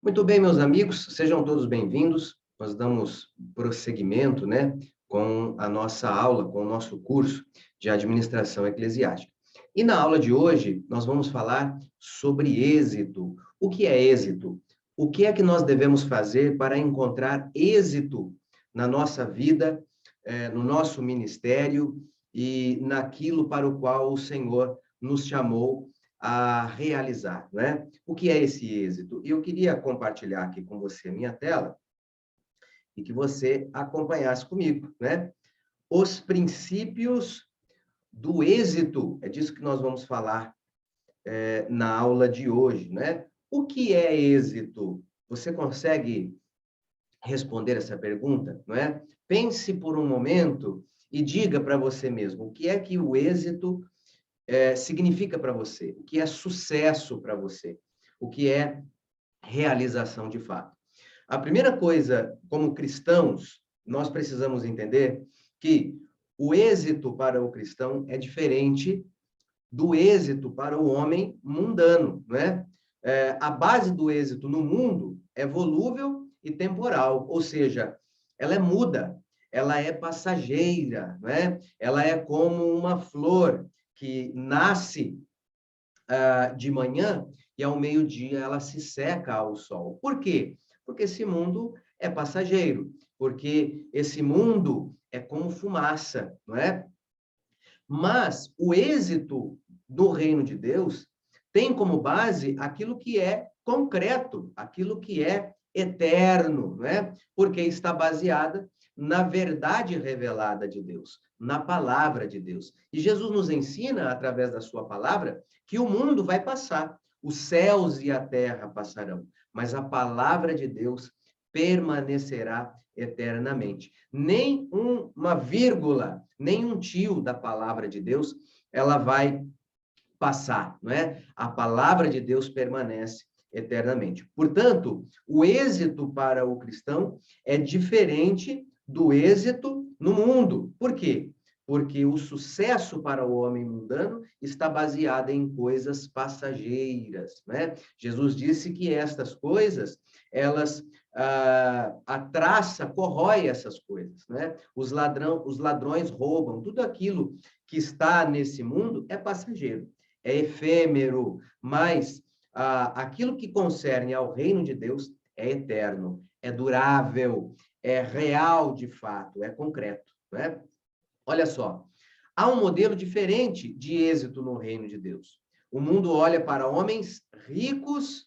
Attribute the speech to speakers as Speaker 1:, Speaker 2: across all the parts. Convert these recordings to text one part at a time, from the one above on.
Speaker 1: Muito bem, meus amigos, sejam todos bem-vindos. Nós damos prosseguimento, com a nossa aula, com o nosso curso de administração eclesiástica. E na aula de hoje, nós vamos falar sobre êxito. O que é êxito? O que é que nós devemos fazer para encontrar êxito na nossa vida, no nosso ministério e naquilo para o qual o Senhor nos chamou a realizar, né? O que é esse êxito? Eu queria compartilhar aqui com você a minha tela e que você acompanhasse comigo, né? Os princípios do êxito, é disso que nós vamos falar na aula de hoje, né? O que é êxito? Você consegue responder essa pergunta, não é? Pense por um momento e diga para você mesmo o que é que o êxito significa para você, o que é sucesso para você, o que é realização de fato. A primeira coisa, como cristãos, nós precisamos entender que o êxito para o cristão é diferente do êxito para o homem mundano, né? A base do êxito no mundo é volúvel e temporal, ou seja, ela é muda, ela é passageira, né? Ela é como uma flor que nasce de manhã e ao meio-dia ela se seca ao sol. Por quê? Porque esse mundo é passageiro, porque esse mundo é como fumaça, não é? Mas o êxito do reino de Deus tem como base aquilo que é concreto, aquilo que é eterno, né? Porque está baseada na verdade revelada de Deus, na palavra de Deus. E Jesus nos ensina, através da sua palavra, que o mundo vai passar, os céus e a terra passarão, mas a palavra de Deus permanecerá eternamente. Nem uma vírgula, nem um tio da palavra de Deus, ela vai passar, não é? A palavra de Deus permanece eternamente. Portanto, o êxito para o cristão é diferente do êxito no mundo. Por quê? Porque o sucesso para o homem mundano está baseado em coisas passageiras, né? Jesus disse que estas coisas, elas a traça corrói essas coisas, né? Os ladrões roubam, tudo aquilo que está nesse mundo é passageiro, é efêmero, mas aquilo que concerne ao reino de Deus é eterno, é durável, é real de fato, é concreto, né? Olha só, há um modelo diferente de êxito no reino de Deus. O mundo olha para homens ricos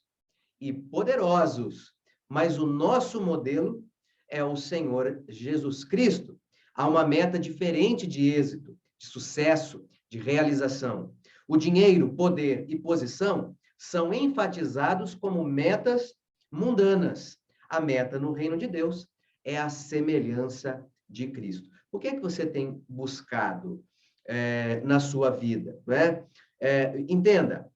Speaker 1: e poderosos, mas o nosso modelo é o Senhor Jesus Cristo. Há uma meta diferente de êxito, de sucesso, de realização. O dinheiro, poder e posição são enfatizados como metas mundanas. A meta no reino de Deus é a semelhança de Cristo. O que é que você tem buscado na sua vida? Né? Entenda,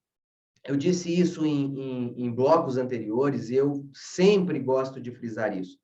Speaker 1: eu disse isso em blocos anteriores e eu sempre gosto de frisar isso.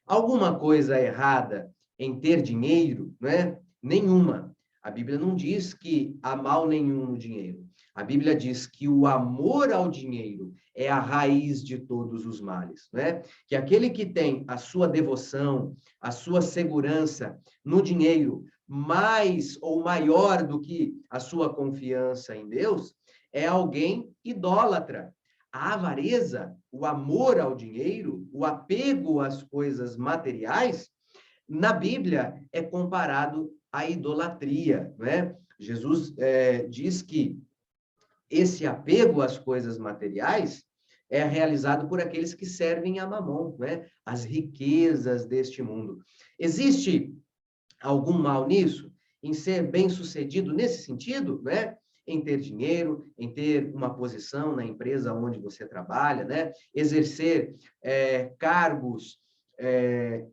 Speaker 1: Alguma coisa errada em ter dinheiro, né? Nenhuma. A Bíblia não diz que há mal nenhum no dinheiro. A Bíblia diz que o amor ao dinheiro é a raiz de todos os males, né? Que aquele que tem a sua devoção, a sua segurança no dinheiro mais ou maior do que a sua confiança em Deus, é alguém idólatra. A avareza, o amor ao dinheiro, o apego às coisas materiais, na Bíblia é comparado à idolatria, né? Jesus diz que esse apego às coisas materiais é realizado por aqueles que servem a Mamon, né? As riquezas deste mundo. Existe algum mal nisso? Em ser bem-sucedido nesse sentido, né? Em ter dinheiro, em ter uma posição na empresa onde você trabalha, né? Exercer cargos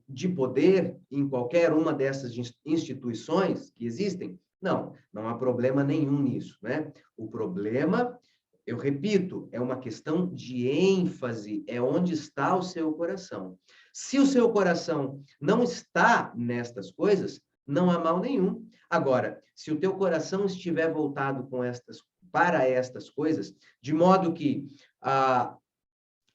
Speaker 1: de poder em qualquer uma dessas instituições que existem? Não, não há problema nenhum nisso, né? O problema, eu repito, é uma questão de ênfase, é onde está o seu coração. Se o seu coração não está nestas coisas, não há mal nenhum. Agora, se o teu coração estiver voltado para estas coisas, de modo que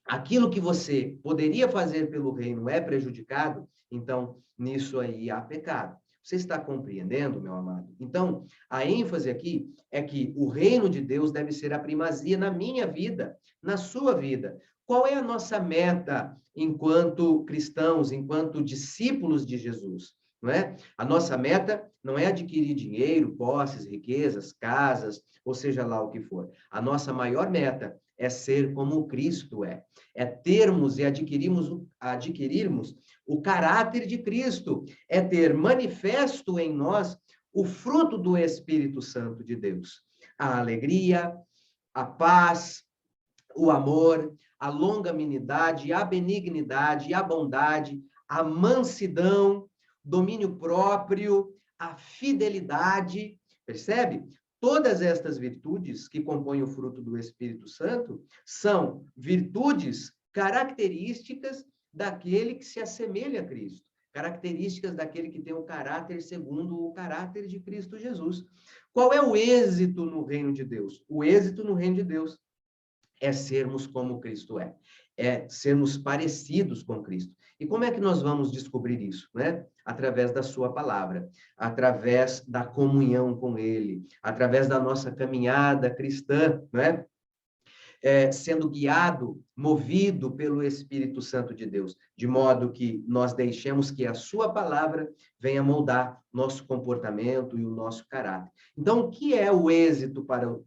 Speaker 1: aquilo que você poderia fazer pelo reino é prejudicado, então nisso aí há pecado. Você está compreendendo, meu amado? Então, a ênfase aqui é que o reino de Deus deve ser a primazia na minha vida, na sua vida. Qual é a nossa meta enquanto cristãos, enquanto discípulos de Jesus? Não é? A nossa meta não é adquirir dinheiro, posses, riquezas, casas, ou seja lá o que for. A nossa maior meta é ser como Cristo é. É termos e adquirirmos o caráter de Cristo. É ter manifesto em nós o fruto do Espírito Santo de Deus. A alegria, a paz, o amor, a longanimidade, a benignidade, a bondade, a mansidão, domínio próprio, a fidelidade, percebe? Todas estas virtudes que compõem o fruto do Espírito Santo são virtudes características daquele que se assemelha a Cristo, características daquele que tem o caráter segundo o caráter de Cristo Jesus. Qual é o êxito no reino de Deus? O êxito no reino de Deus é sermos como Cristo é sermos parecidos com Cristo. E como é que nós vamos descobrir isso, né? Através da sua palavra, através da comunhão com Ele, através da nossa caminhada cristã, né? Sendo guiado, movido pelo Espírito Santo de Deus, de modo que nós deixemos que a sua palavra venha moldar nosso comportamento e o nosso caráter. Então, o que é o êxito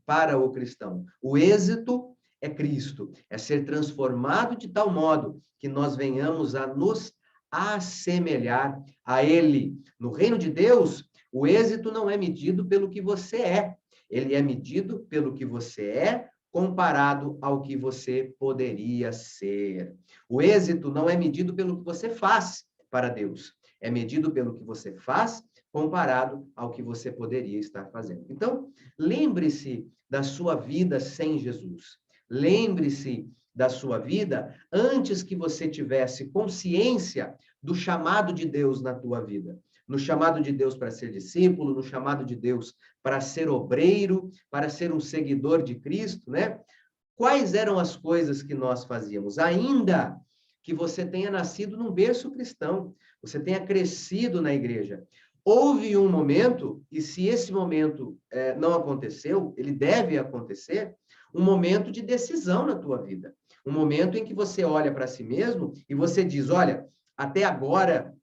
Speaker 1: para o cristão? O êxito é Cristo, é ser transformado de tal modo que nós venhamos a nos assemelhar a Ele. No reino de Deus, o êxito não é medido pelo que você é, ele é medido pelo que você é comparado ao que você poderia ser. O êxito não é medido pelo que você faz para Deus, é medido pelo que você faz comparado ao que você poderia estar fazendo. Então, lembre-se da sua vida sem Jesus. Lembre-se da sua vida antes que você tivesse consciência do chamado de Deus na tua vida. No chamado de Deus para ser discípulo, no chamado de Deus para ser obreiro, para ser um seguidor de Cristo, né? Quais eram as coisas que nós fazíamos? Ainda que você tenha nascido num berço cristão, você tenha crescido na igreja. Houve um momento, e se esse momento não aconteceu, ele deve acontecer, um momento de decisão na tua vida. Um momento em que você olha para si mesmo e você diz, olha, até agora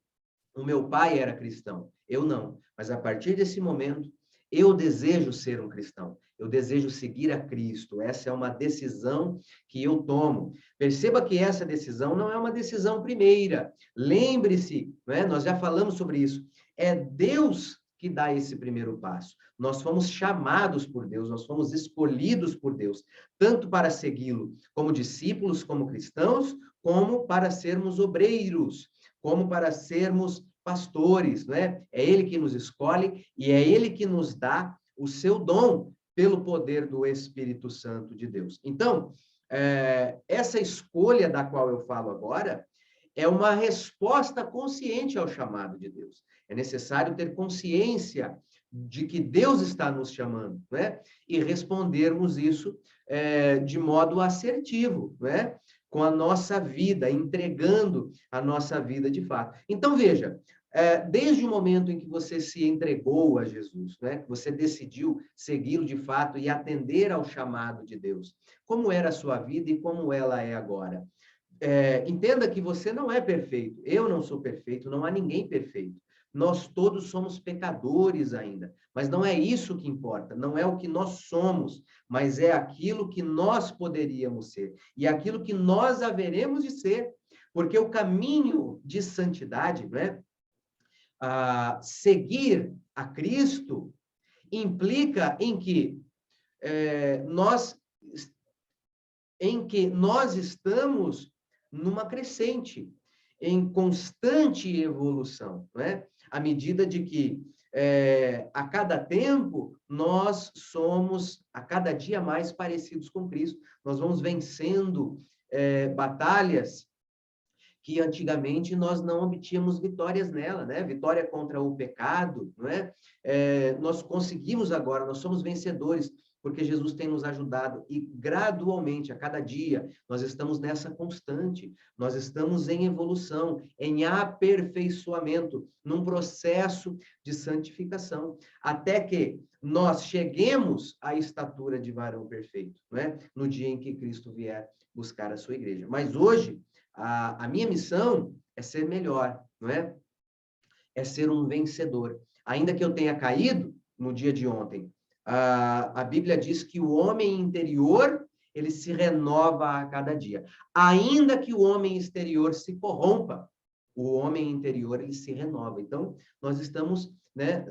Speaker 1: o meu pai era cristão, eu não. Mas a partir desse momento, eu desejo ser um cristão. Eu desejo seguir a Cristo. Essa é uma decisão que eu tomo. Perceba que essa decisão não é uma decisão primeira. Lembre-se, né? Nós já falamos sobre isso. É Deus que dá esse primeiro passo. Nós fomos chamados por Deus, nós fomos escolhidos por Deus, tanto para segui-lo como discípulos, como cristãos, como para sermos obreiros, como para sermos pastores, né? É Ele que nos escolhe e é Ele que nos dá o seu dom pelo poder do Espírito Santo de Deus. Então, essa escolha da qual eu falo agora é uma resposta consciente ao chamado de Deus. É necessário ter consciência de que Deus está nos chamando, né? E respondermos isso de modo assertivo, né? Com a nossa vida, entregando a nossa vida de fato. Então, veja, desde o momento em que você se entregou a Jesus, né? Que você decidiu segui-lo de fato e atender ao chamado de Deus, como era a sua vida e como ela é agora? Entenda que você não é perfeito, eu não sou perfeito, não há ninguém perfeito. Nós todos somos pecadores ainda, mas não é isso que importa, não é o que nós somos, mas é aquilo que nós poderíamos ser e aquilo que nós haveremos de ser, porque o caminho de santidade, né, seguir a Cristo, implica em que nós estamos numa crescente, em constante evolução, né? À medida de que, a cada tempo, nós somos, a cada dia mais parecidos com Cristo. Nós vamos vencendo batalhas que antigamente nós não obtínhamos vitórias nela, né? Vitória contra o pecado, não é? Nós conseguimos agora, nós somos vencedores, porque Jesus tem nos ajudado e gradualmente, a cada dia, nós estamos nessa constante, nós estamos em evolução, em aperfeiçoamento, num processo de santificação, até que nós cheguemos à estatura de varão perfeito, não é? No dia em que Cristo vier buscar a sua igreja. Mas hoje, a minha missão é ser melhor, não é? É ser um vencedor. Ainda que eu tenha caído no dia de ontem, a Bíblia diz que o homem interior, ele se renova a cada dia. Ainda que o homem exterior se corrompa, o homem interior, ele se renova. Então, nós estamos, né,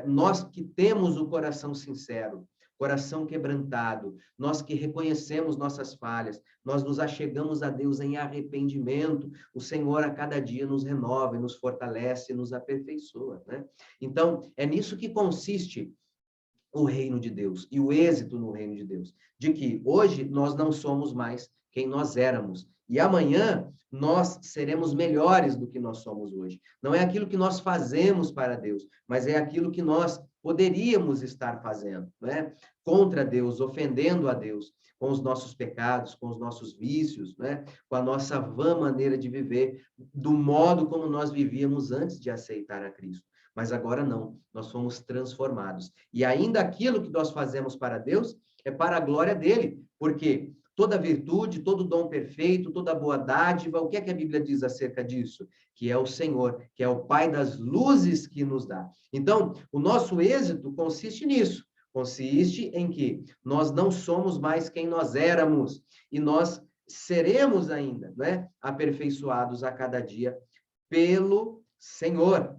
Speaker 1: nós que temos o coração sincero, coração quebrantado, nós que reconhecemos nossas falhas, nós nos achegamos a Deus em arrependimento, o Senhor a cada dia nos renova, nos fortalece, nos aperfeiçoa, né? Então, é nisso que consiste o reino de Deus e o êxito no reino de Deus, de que hoje nós não somos mais quem nós éramos, e amanhã nós seremos melhores do que nós somos hoje. Não é aquilo que nós fazemos para Deus, mas é aquilo que nós poderíamos estar fazendo, né? Contra Deus, ofendendo a Deus, com os nossos pecados, com os nossos vícios, né? Com a nossa vã maneira de viver, do modo como nós vivíamos antes de aceitar a Cristo. Mas agora não, nós fomos transformados. E ainda aquilo que nós fazemos para Deus é para a glória dele, porque toda virtude, todo dom perfeito, toda boa dádiva, o que é que a Bíblia diz acerca disso? Que é o Senhor, que é o Pai das luzes que nos dá. Então, o nosso êxito consiste nisso, consiste em que nós não somos mais quem nós éramos, e nós seremos ainda, né, aperfeiçoados a cada dia pelo Senhor.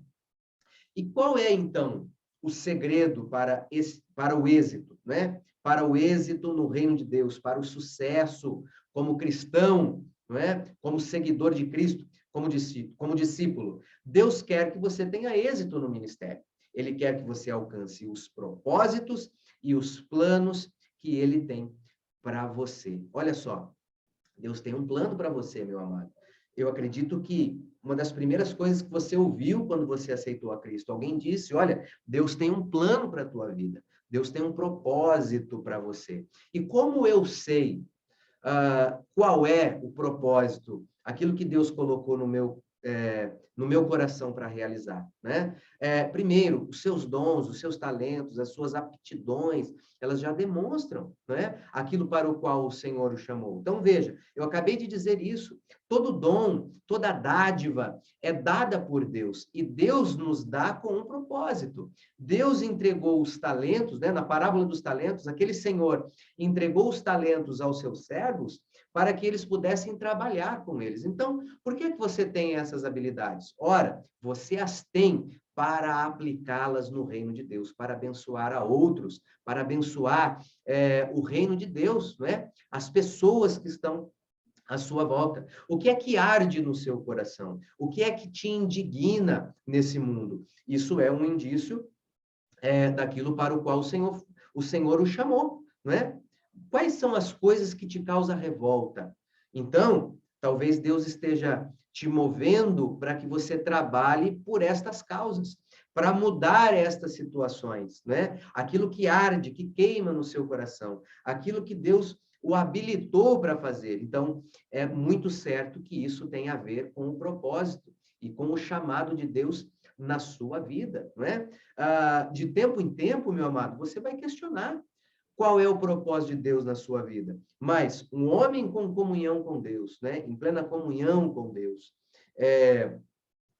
Speaker 1: E qual é, então, o segredo para o êxito, né? Para o êxito no reino de Deus, para o sucesso como cristão, não é? Como seguidor de Cristo, como discípulo. Deus quer que você tenha êxito no ministério. Ele quer que você alcance os propósitos e os planos que ele tem para você. Olha só, Deus tem um plano para você, meu amado. Eu acredito que uma das primeiras coisas que você ouviu quando você aceitou a Cristo, alguém disse, olha, Deus tem um plano para a tua vida, Deus tem um propósito para você. E como eu sei qual é o propósito, aquilo que Deus colocou no meu coração para realizar, né? Primeiro, os seus dons, os seus talentos, as suas aptidões, elas já demonstram, né? Aquilo para o qual o Senhor o chamou. Então, veja, eu acabei de dizer isso. Todo dom, toda dádiva é dada por Deus, e Deus nos dá com um propósito. Deus entregou os talentos, né? Na parábola dos talentos, aquele Senhor entregou os talentos aos seus servos para que eles pudessem trabalhar com eles. Então, por que você tem essas habilidades? Ora, você as tem para aplicá-las no reino de Deus, para abençoar a outros, para abençoar o reino de Deus, não é? As pessoas que estão à sua volta. O que é que arde no seu coração? O que é que te indigna nesse mundo? Isso é um indício daquilo para o qual o Senhor o chamou, não é? Quais são as coisas que te causam revolta? Então, talvez Deus esteja te movendo para que você trabalhe por estas causas, para mudar estas situações, né? Aquilo que arde, que queima no seu coração, aquilo que Deus o habilitou para fazer. Então, é muito certo que isso tem a ver com o propósito e com o chamado de Deus na sua vida, não é? De tempo em tempo, meu amado, você vai questionar qual é o propósito de Deus na sua vida. Mas um homem com comunhão com Deus, né? Em plena comunhão com Deus,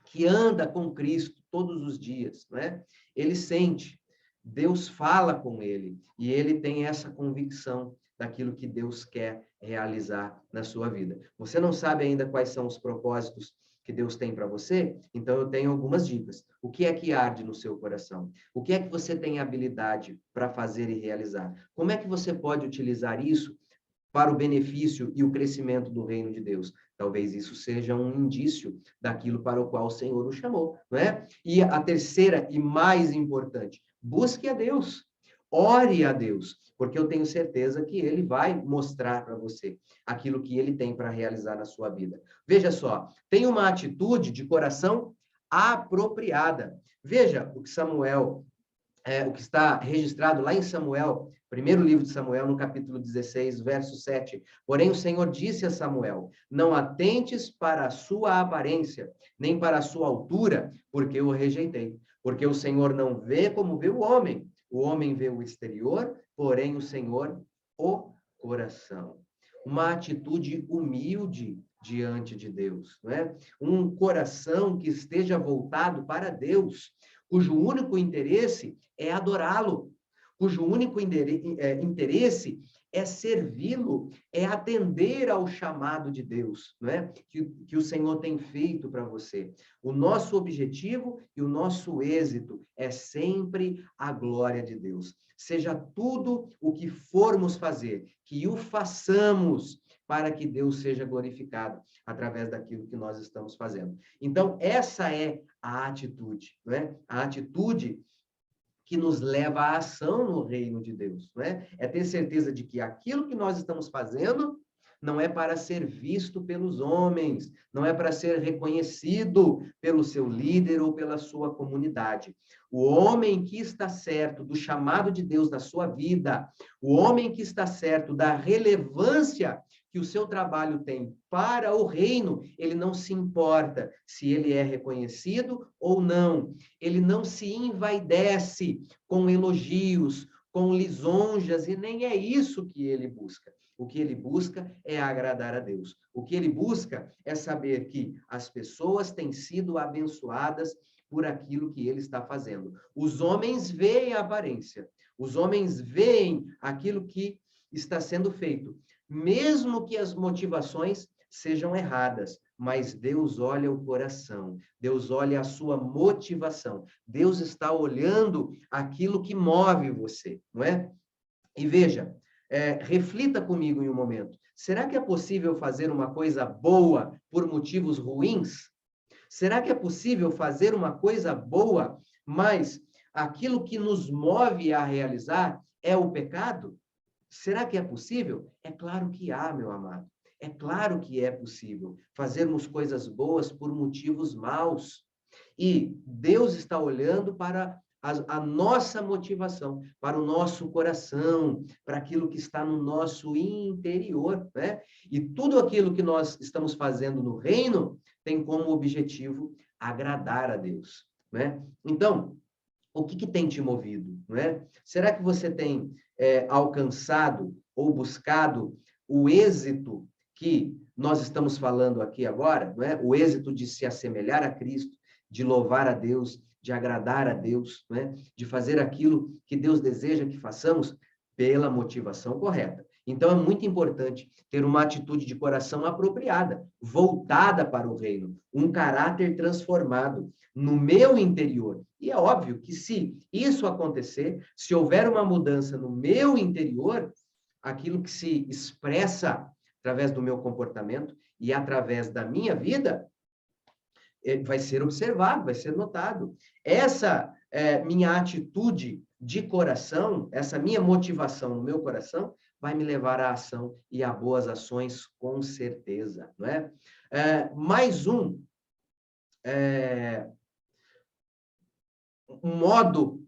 Speaker 1: que anda com Cristo todos os dias, né? Ele sente, Deus fala com ele, e ele tem essa convicção daquilo que Deus quer realizar na sua vida. Você não sabe ainda quais são os propósitos que Deus tem para você? Então, eu tenho algumas dicas. O que é que arde no seu coração? O que é que você tem habilidade para fazer e realizar? Como é que você pode utilizar isso para o benefício e o crescimento do reino de Deus? Talvez isso seja um indício daquilo para o qual o Senhor o chamou, não é? E a terceira e mais importante, busque a Deus. Ore a Deus, porque eu tenho certeza que ele vai mostrar para você aquilo que ele tem para realizar na sua vida. Veja só, tem uma atitude de coração apropriada. Veja o que o que está registrado lá em Samuel, Primeiro livro de Samuel, no capítulo 16, verso 7. Porém, o Senhor disse a Samuel: não atentes para a sua aparência, nem para a sua altura, porque eu o rejeitei. Porque o Senhor não vê como vê o homem vê o exterior, porém o Senhor o coração. Uma atitude humilde diante de Deus, não é? Um coração que esteja voltado para Deus, cujo único interesse é adorá-lo, cujo único interesse é servi-lo, é atender ao chamado de Deus, não é? Que o Senhor tem feito para você. O nosso objetivo e o nosso êxito é sempre a glória de Deus. Seja tudo o que formos fazer, que o façamos para que Deus seja glorificado através daquilo que nós estamos fazendo. Então, essa é a atitude, não é? A atitude que nos leva à ação no reino de Deus, não é? É ter certeza de que aquilo que nós estamos fazendo não é para ser visto pelos homens, não é para ser reconhecido pelo seu líder ou pela sua comunidade. O homem que está certo do chamado de Deus na sua vida, o homem que está certo da relevância que o seu trabalho tem para o reino, ele não se importa se ele é reconhecido ou não. Ele não se envaidece com elogios, com lisonjas, e nem é isso que ele busca. O que ele busca é agradar a Deus. O que ele busca é saber que as pessoas têm sido abençoadas por aquilo que ele está fazendo. Os homens veem a aparência, os homens veem aquilo que está sendo feito, mesmo que as motivações sejam erradas, mas Deus olha o coração, Deus olha a sua motivação, Deus está olhando aquilo que move você, não é? E veja, reflita comigo em um momento, será que é possível fazer uma coisa boa por motivos ruins? Será que é possível fazer uma coisa boa, mas aquilo que nos move a realizar é o pecado? Será que é possível? É claro que há, meu amado. É claro que é possível fazermos coisas boas por motivos maus. E Deus está olhando para a nossa motivação, para o nosso coração, para aquilo que está no nosso interior, né? E tudo aquilo que nós estamos fazendo no reino tem como objetivo agradar a Deus, né? Então, o que tem te movido, não é? Será que você tem alcançado ou buscado o êxito que nós estamos falando aqui agora, não é? O êxito de se assemelhar a Cristo, de louvar a Deus, de agradar a Deus, não é? De fazer aquilo que Deus deseja que façamos pela motivação correta. Então, é muito importante ter uma atitude de coração apropriada, voltada para o reino, um caráter transformado no meu interior. E é óbvio que se isso acontecer, se houver uma mudança no meu interior, aquilo que se expressa através do meu comportamento e através da minha vida, vai ser observado, vai ser notado. Essa minha atitude de coração, essa minha motivação no meu coração, vai me levar à ação e a boas ações, com certeza, não é? Mais um modo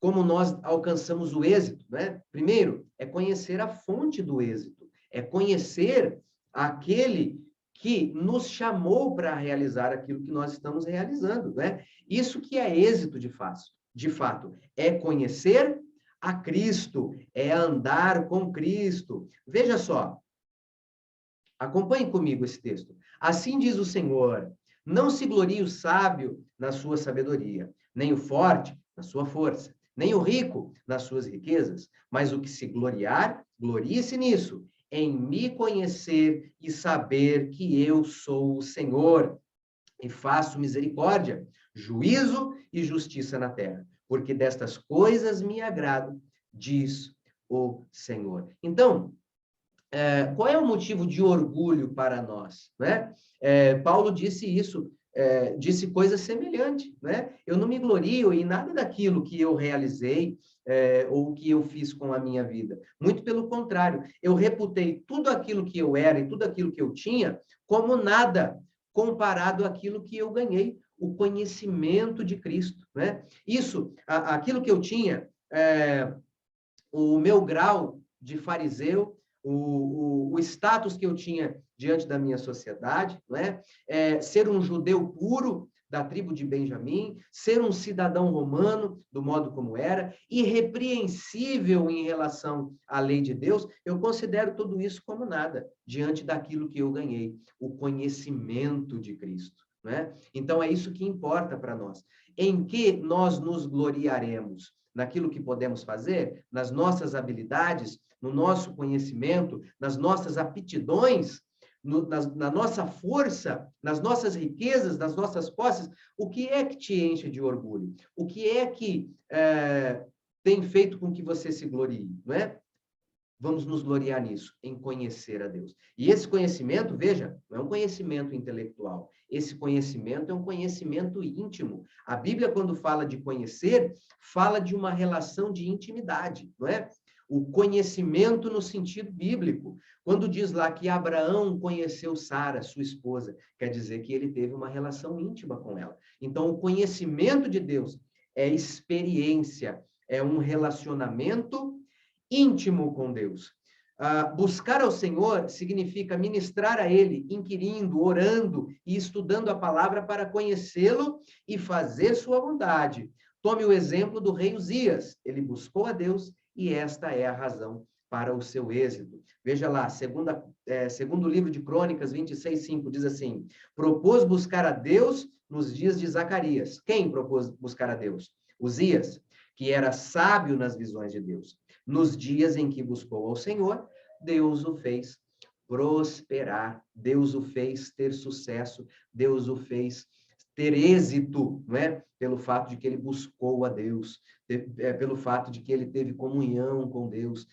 Speaker 1: como nós alcançamos o êxito, né? Primeiro, é conhecer a fonte do êxito, é conhecer aquele que nos chamou para realizar aquilo que nós estamos realizando, né? Isso que é êxito de fato, é conhecer a Cristo, é andar com Cristo. Veja só, acompanhe comigo esse texto. Assim diz o Senhor: não se glorie o sábio na sua sabedoria, nem o forte na sua força, nem o rico nas suas riquezas, mas o que se gloriar, glorie-se nisso, em me conhecer e saber que eu sou o Senhor, e faço misericórdia, juízo e justiça na terra, porque destas coisas me agrado, diz o Senhor. Então, qual é o motivo de orgulho para nós, né? Paulo disse isso, disse coisa semelhante, né? Eu não me glorio em nada daquilo que eu realizei ou que eu fiz com a minha vida. Muito pelo contrário, eu reputei tudo aquilo que eu era e tudo aquilo que eu tinha como nada comparado àquilo que eu ganhei, o conhecimento de Cristo, né? Isso, aquilo que eu tinha o meu grau de fariseu, o status que eu tinha diante da minha sociedade, não é? Ser um judeu puro da tribo de Benjamim, ser um cidadão romano, do modo como era, irrepreensível em relação à lei de Deus, eu considero tudo isso como nada, diante daquilo que eu ganhei, o conhecimento de Cristo. Né? Então, é isso que importa para nós. Em que nós nos gloriaremos? Naquilo que podemos fazer, nas nossas habilidades, no nosso conhecimento, nas nossas aptidões, na nossa força, nas nossas riquezas, nas nossas posses. O que é que te enche de orgulho? O que é que tem feito com que você se glorie? Não é? Vamos nos gloriar nisso, em conhecer a Deus. E esse conhecimento, veja, não é um conhecimento intelectual. Esse conhecimento é um conhecimento íntimo. A Bíblia, quando fala de conhecer, fala de uma relação de intimidade, não é? O conhecimento no sentido bíblico. Quando diz lá que Abraão conheceu Sara, sua esposa, quer dizer que ele teve uma relação íntima com ela. Então, o conhecimento de Deus é experiência, é um relacionamento íntimo com Deus. Buscar ao Senhor significa ministrar a Ele, inquirindo, orando e estudando a palavra para conhecê-lo e fazer sua vontade. Tome o exemplo do rei Uzias. Ele buscou a Deus e esta é a razão para o seu êxito. Veja lá, segundo livro de Crônicas 26:5, diz assim: propôs buscar a Deus nos dias de Zacarias. Quem propôs buscar a Deus? Uzias, que era sábio nas visões de Deus. Nos dias em que buscou ao Senhor, Deus o fez prosperar, Deus o fez ter sucesso, Deus o fez ter êxito, não é? Pelo fato de que ele buscou a Deus, pelo fato de que ele teve comunhão com Deus,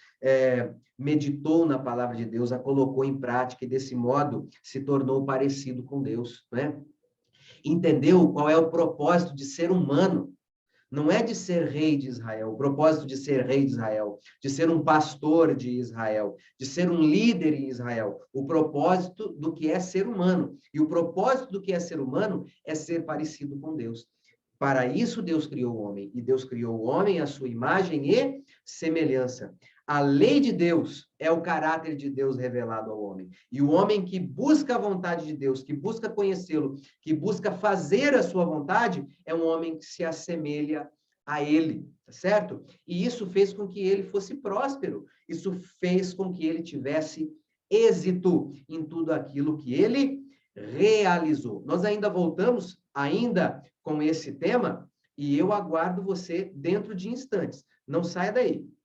Speaker 1: meditou na palavra de Deus, a colocou em prática e desse modo se tornou parecido com Deus, não é? Entendeu qual é o propósito de ser humano. Não é de ser rei de Israel, o propósito de ser rei de Israel, de ser um pastor de Israel, de ser um líder em Israel. O propósito do que é ser humano. E o propósito do que é ser humano é ser parecido com Deus. Para isso, Deus criou o homem. E Deus criou o homem à sua imagem e semelhança. A lei de Deus é o caráter de Deus revelado ao homem. E o homem que busca a vontade de Deus, que busca conhecê-lo, que busca fazer a sua vontade, é um homem que se assemelha a ele, tá certo? E isso fez com que ele fosse próspero. Isso fez com que ele tivesse êxito em tudo aquilo que ele realizou. Nós ainda voltamos com esse tema e eu aguardo você dentro de instantes. Não saia daí.